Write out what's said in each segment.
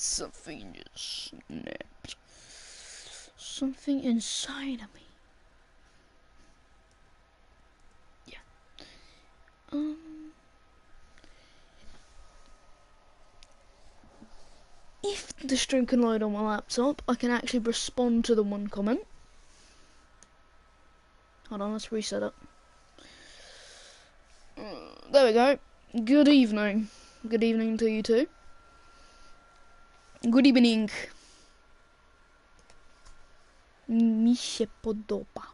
Something just snapped. Something inside of me. Yeah. If the stream can load on my laptop, I can actually respond to the one comment. Hold on, let's reset it. There we go. Good evening. Good evening to you too. Good evening. Mi się podoba.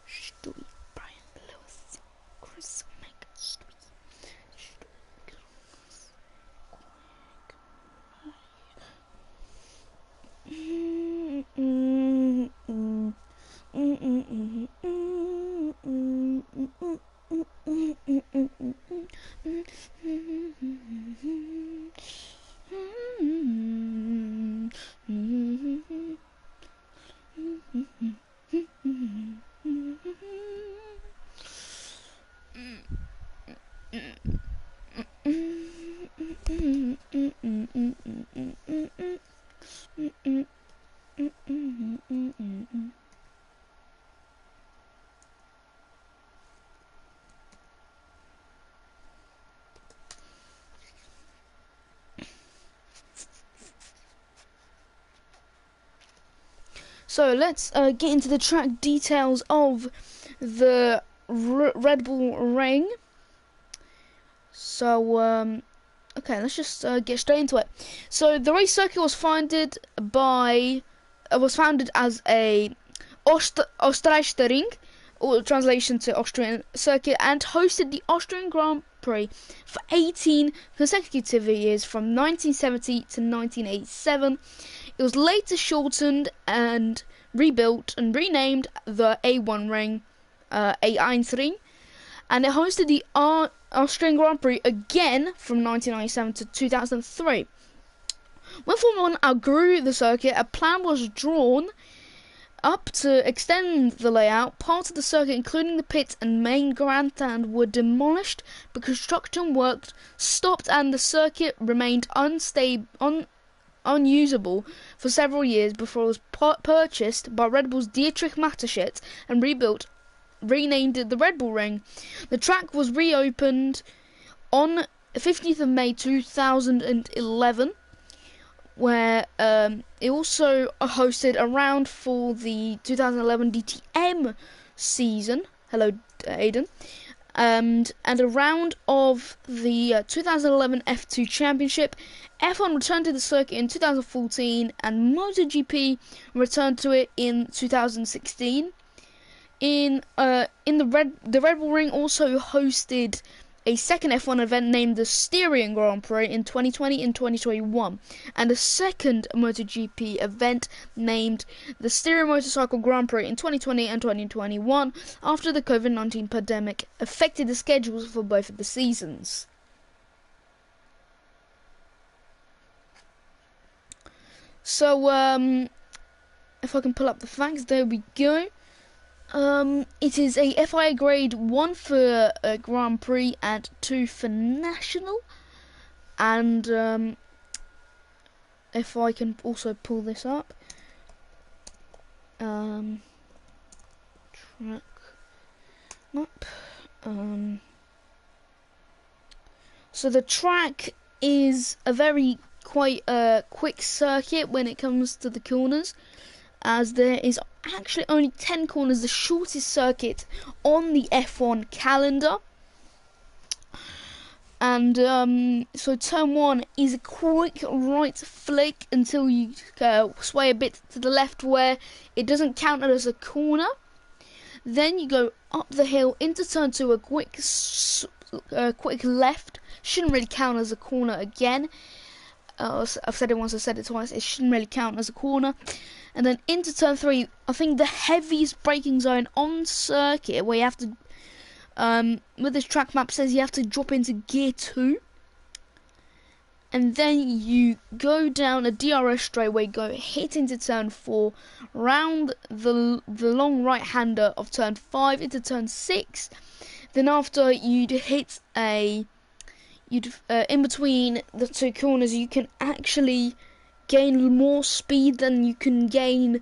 Stewie, Brian, Lewis, Chris, Mike, Stewie, So let's get into the track details of the Red Bull Ring. So okay, let's just get straight into it. So the race circuit was founded as a Osterreichring, or translation to Austrian circuit, and hosted the Austrian Grand Prix for 18 consecutive years from 1970 to 1987. It was later shortened and rebuilt and renamed the A1 Ring, A1 and it hosted the Austrian Grand Prix again from 1997 to 2003. When Formula 1 outgrew the circuit, a plan was drawn up to extend the layout. Parts of the circuit, including the pit and main grandstand, were demolished, but construction work stopped and the circuit remained unusable for several years before it was purchased by Red Bull's Dietrich Mateschitz and renamed it the Red Bull Ring. The track was reopened on 15th of May 2011, where it also hosted a round for the 2011 DTM season. Hello, Aidan. And a round of the 2011 F2 Championship. F1 returned to the circuit in 2014, and MotoGP returned to it in 2016. The Red Bull Ring also hosted a second F1 event named the Styrian Grand Prix in 2020 and 2021, and a second MotoGP event named the Styrian Motorcycle Grand Prix in 2020 and 2021 after the COVID-19 pandemic affected the schedules for both of the seasons. So, if I can pull up the facts, there we go. It is a FIA grade 1 for Grand Prix and 2 for National. And if I can also pull this up, track map. So the track is a very quite quick circuit when it comes to the corners, as there is actually only 10 corners, the shortest circuit on the F1 calendar. And so turn 1 is a quick right flick until you sway a bit to the left where it doesn't count as a corner. Then you go up the hill into turn 2, a quick left, shouldn't really count as a corner again. I've said it once, I've said it twice, it shouldn't really count as a corner. And then into turn 3, I think the heaviest braking zone on circuit, where you have to, with this track map says you have to drop into gear 2. And then you go down a DRS straightaway, go hit into turn 4, round the long right-hander of turn 5 into turn 6. Then after you'd hit in between the two corners, you can actually gain more speed than you can gain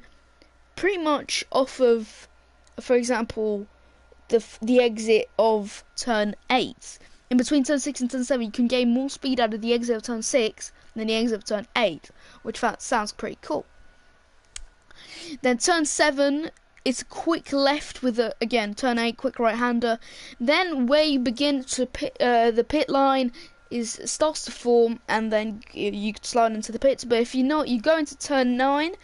pretty much off of, for example, the exit of turn 8. In between turn 6 and turn 7, you can gain more speed out of the exit of turn 6 than the exit of turn 8, which sounds pretty cool. Then turn 7, it's a quick left with again turn 8, quick right-hander. Then where you begin to the pit line starts to form, and then you can slide into the pits. But if you're not, you go into turn 9,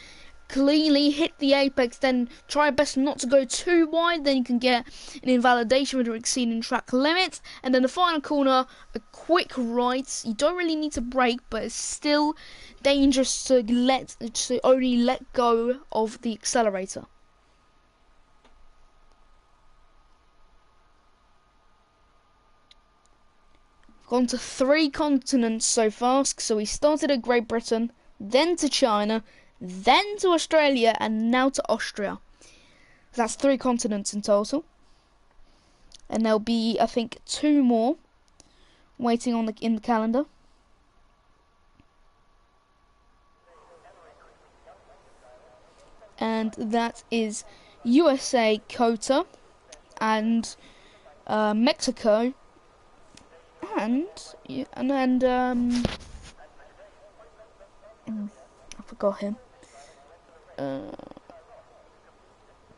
cleanly hit the apex, then try best not to go too wide, then you can get an invalidation when you're exceeding track limits. And then the final corner, a quick right. You don't really need to brake, but it's still dangerous to only let go of the accelerator. We've gone to 3 continents so far, so we started at Great Britain, then to China, then to Australia, and now to Austria. That's 3 continents in total. And there'll be, I think, 2 more waiting in the calendar. And that is USA, COTA, and Mexico, and I forgot him.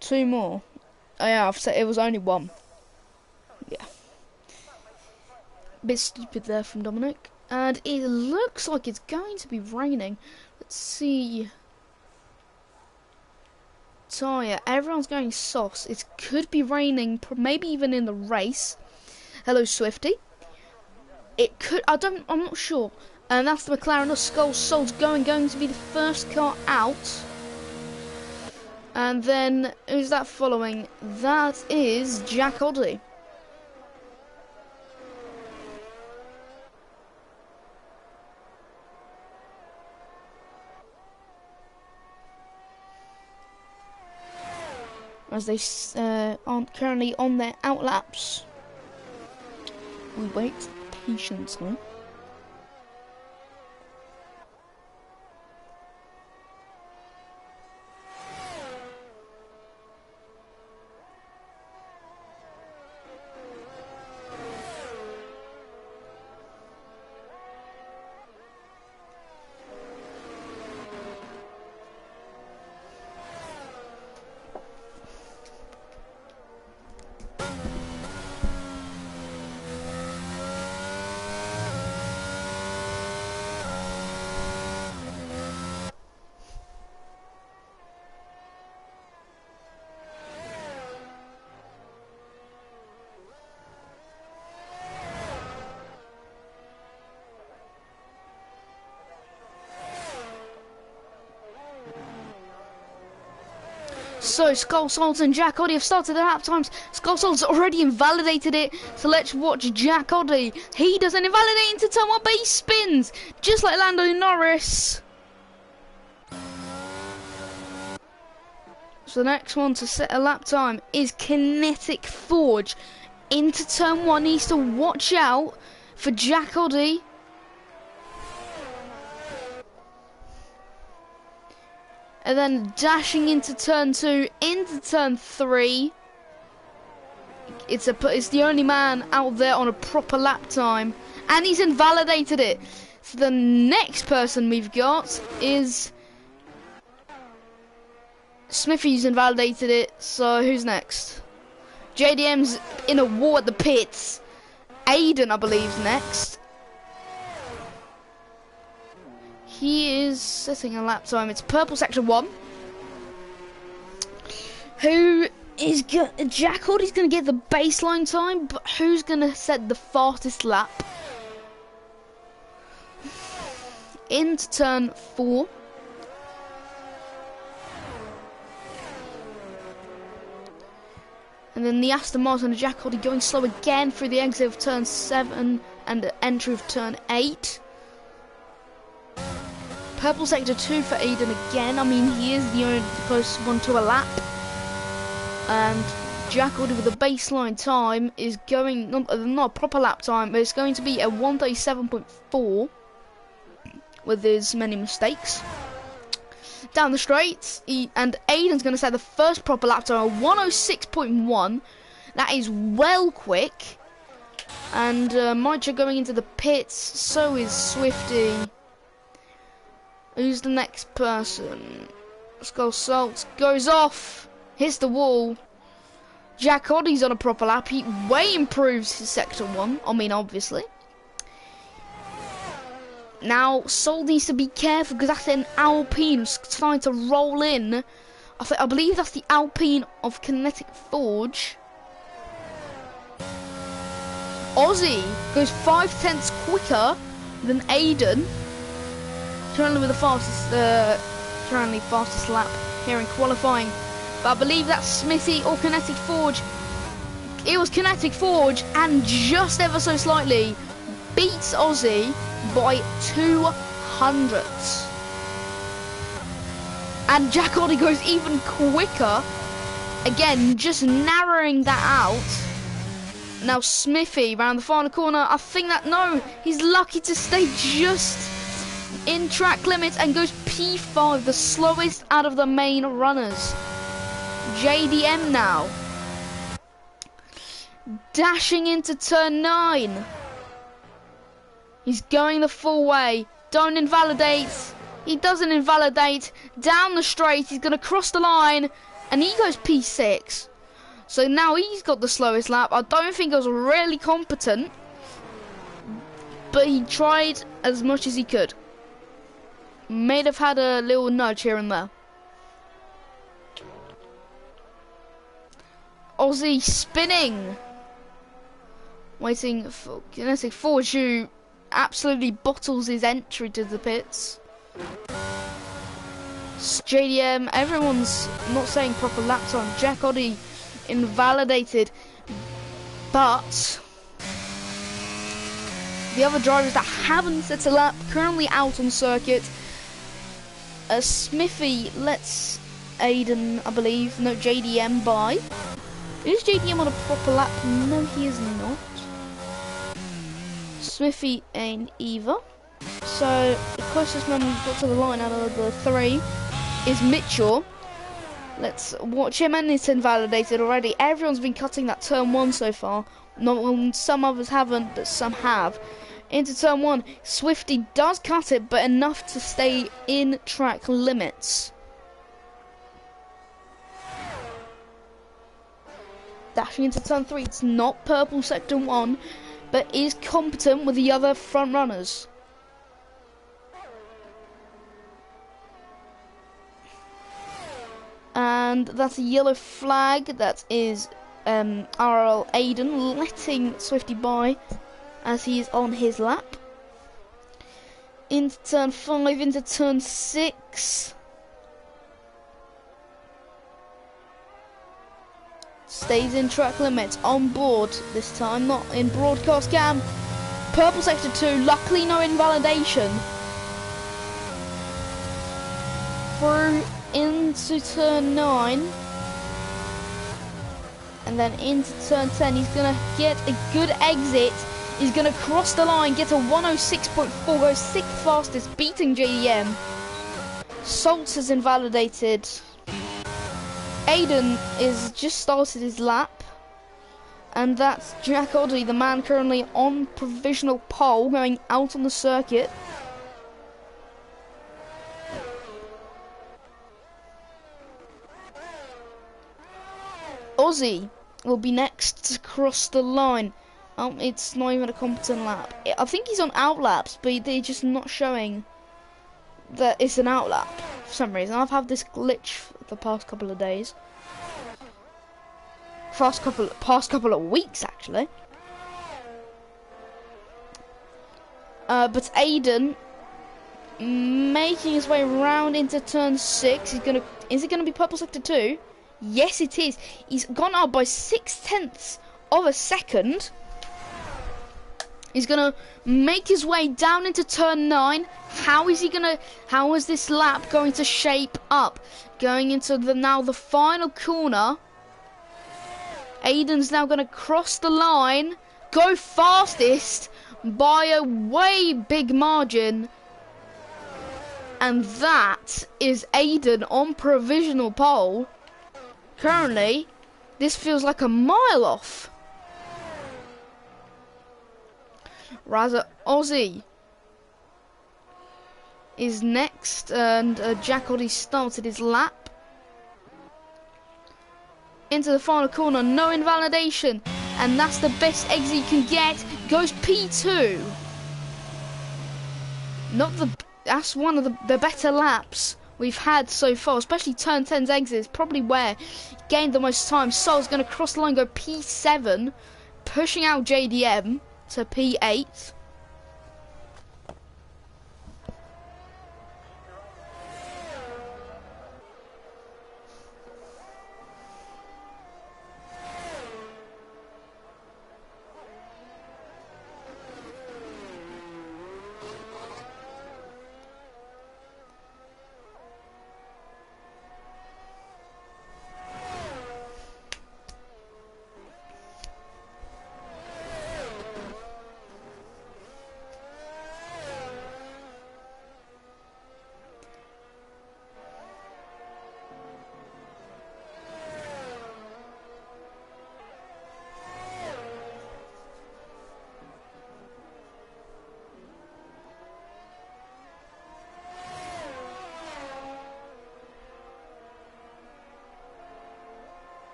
2 more. Oh yeah, I've said it was only 1. Yeah. Bit stupid there from Dominic. And it looks like it's going to be raining. Let's see. So yeah, everyone's going sauce. It could be raining, maybe even in the race. Hello, Swifty. It could. I'm not sure. And that's the McLaren. The Skull Soul's going to be the first car out. And then who's that following? That is Jack Oddie. As they aren't currently on their outlaps, we wait patiently. So Skull Souls and Jack Oddie have started their lap times. Skull Souls already invalidated it, so let's watch Jack Oddie. He doesn't invalidate into turn 1, but he spins, just like Lando Norris. So the next one to set a lap time is Kinetic Forge. Into turn 1, needs to watch out for Jack Oddie. And then dashing into turn 2, into turn 3. It's the only man out there on a proper lap time, and he's invalidated it. So the next person we've got is Smithy's invalidated it. So who's next? JDM's in a war at the pits. Aiden, I believe, is next. He is setting a lap time. It's purple section 1. Who is Jack Oddie's going to get the baseline time, but who's going to set the fastest lap? into turn 4. And then the Aston Martin and Jack Hoddy going slow again through the exit of turn 7 and the entry of turn 8. Purple sector 2 for Aiden again. I mean, he is the only closest one to a lap. And Jack Hoddy with a baseline time is going, not a proper lap time, but it's going to be a 1:37.4 with his many mistakes. Down the straight, and Aiden's going to set the first proper lap time at 1:06.1. That is well quick. And Mitra going into the pits, so is Swifty. Who's the next person? Skull Salt goes off, hits the wall. Jack Hoddy's on a proper lap. He way improves his sector 1. I mean, obviously. Now, Sol needs to be careful because that's an Alpine trying to roll in. I believe that's the Alpine of Kinetic Forge. Aussie goes 5/10 quicker than Aiden. Currently with the fastest lap here in qualifying. But I believe that's Smithy or Kinetic Forge. It was Kinetic Forge and just ever so slightly beats Aussie by 200. And Jack Hoddy goes even quicker. Again, just narrowing that out. Now Smithy round the final corner. I think that, no, he's lucky to stay just in track limits and goes P5, the slowest out of the main runners. JDM now. Dashing into turn 9. He's going the full way. Don't invalidate. He doesn't invalidate. Down the straight. He's going to cross the line. And he goes P6. So now he's got the slowest lap. I don't think he was really competent. But he tried as much as he could. May have had a little nudge here and there. Aussie spinning. Waiting for Kinetic Forge, who absolutely bottles his entry to the pits. JDM, everyone's not saying proper lap time. Jack Hoddy invalidated, but the other drivers that haven't set a lap currently out on circuit. Smithy lets Aiden, I believe, no, JDM by. Is JDM on a proper lap? No, he is not. Smithy ain't either. So the closest man we've got to the line out of the 3 is Mitchell. Let's watch him, and it's invalidated already. Everyone's been cutting that turn 1 so far. Some others haven't, but some have. Into turn 1, Swifty does cut it, but enough to stay in track limits. Dashing into turn 3, it's not purple sector 1, but is competent with the other front runners. And that's a yellow flag. That is RL Aiden letting Swifty by as he is on his lap. Into turn 5, into turn 6. Stays in track limits, on board this time, not in broadcast cam. Purple sector 2, luckily no invalidation. Through into turn 9. And then into turn 10, he's going to get a good exit. He's going to cross the line, get a 1:06.4, go 6th fastest, beating JDM. Salts has invalidated. Aiden is just started his lap. And that's Jack Hoddy, the man currently on provisional pole, going out on the circuit. Aussie will be next to cross the line. It's not even a competent lap. I think he's on outlaps, but they're just not showing that it's an outlap for some reason. I've had this glitch for the past couple of days. Past couple of weeks, actually. But Aiden making his way round into turn 6. Is it gonna be purple sector 2? Yes, it is. He's gone up by 6/10 of a second. He's gonna make his way down into turn 9. How is this lap going to shape up? Going into the final corner. Aiden's now gonna cross the line, go fastest by a way big margin. And that is Aiden on provisional pole. Currently, this feels like a mile off. Rather, Aussie is next, and Jack already started his lap. Into the final corner, no invalidation, and that's the best exit you can get. Goes P2. That's one of the better laps we've had so far, especially turn 10's exit is probably where he gained the most time. Sol's going to cross the line, go P7, pushing out JDM to P8.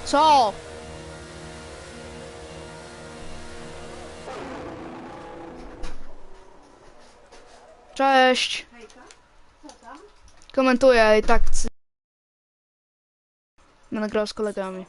Co? Cześć. Komentuję i tak będę grał z kolegami.